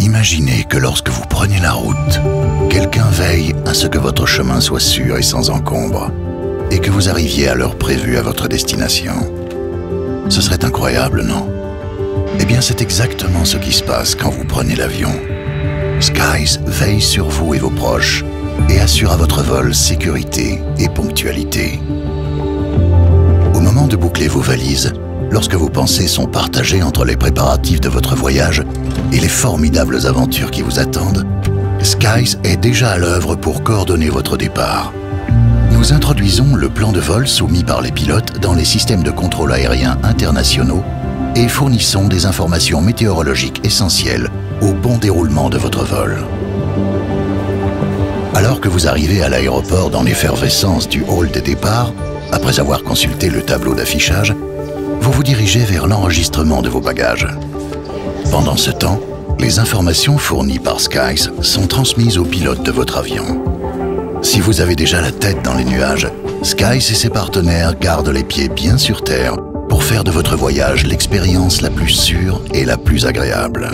Imaginez que lorsque vous prenez la route, quelqu'un veille à ce que votre chemin soit sûr et sans encombre, et que vous arriviez à l'heure prévue à votre destination. Ce serait incroyable, non? Eh bien, c'est exactement ce qui se passe quand vous prenez l'avion. Skies veille sur vous et vos proches et assure à votre vol sécurité et ponctualité. Au moment de boucler vos valises, lorsque vos pensées sont partagées entre les préparatifs de votre voyage et les formidables aventures qui vous attendent, Skies est déjà à l'œuvre pour coordonner votre départ. Nous introduisons le plan de vol soumis par les pilotes dans les systèmes de contrôle aérien internationaux et fournissons des informations météorologiques essentielles au bon déroulement de votre vol. Alors que vous arrivez à l'aéroport dans l'effervescence du hall de départ, après avoir consulté le tableau d'affichage, vous vous dirigez vers l'enregistrement de vos bagages. Pendant ce temps, les informations fournies par Skies sont transmises au pilote de votre avion. Si vous avez déjà la tête dans les nuages, Skies et ses partenaires gardent les pieds bien sur terre pour faire de votre voyage l'expérience la plus sûre et la plus agréable.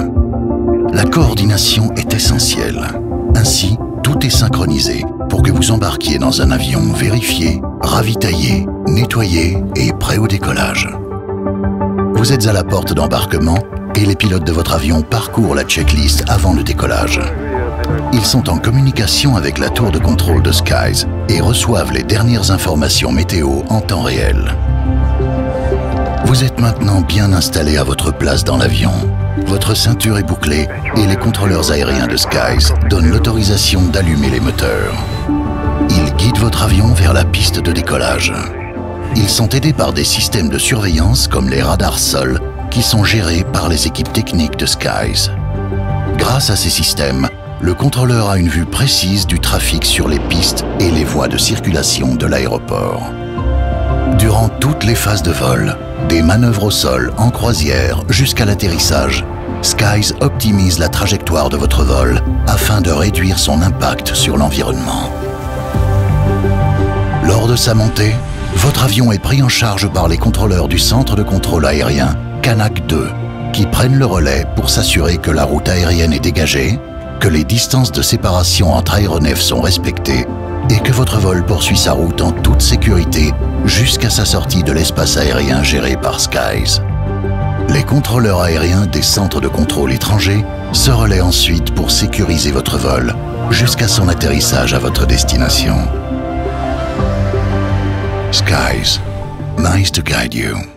La coordination est essentielle. Ainsi, tout est synchronisé pour que vous embarquiez dans un avion vérifié, ravitaillé, nettoyé et prêt au décollage. Vous êtes à la porte d'embarquement et les pilotes de votre avion parcourent la checklist avant le décollage. Ils sont en communication avec la tour de contrôle de Skies et reçoivent les dernières informations météo en temps réel. Vous êtes maintenant bien installé à votre place dans l'avion. Votre ceinture est bouclée et les contrôleurs aériens de Skies donnent l'autorisation d'allumer les moteurs. Ils guident votre avion vers la piste de décollage. Ils sont aidés par des systèmes de surveillance comme les radars sol qui sont gérés par les équipes techniques de Skies. Grâce à ces systèmes, le contrôleur a une vue précise du trafic sur les pistes et les voies de circulation de l'aéroport. Durant toutes les phases de vol, des manœuvres au sol en croisière jusqu'à l'atterrissage, Skies optimise la trajectoire de votre vol afin de réduire son impact sur l'environnement. Lors de sa montée, votre avion est pris en charge par les contrôleurs du centre de contrôle aérien Canac 2 qui prennent le relais pour s'assurer que la route aérienne est dégagée, que les distances de séparation entre aéronefs sont respectées et que votre vol poursuit sa route en toute sécurité jusqu'à sa sortie de l'espace aérien géré par Skies. Les contrôleurs aériens des centres de contrôle étrangers se relaient ensuite pour sécuriser votre vol jusqu'à son atterrissage à votre destination. Skies, nice to guide you.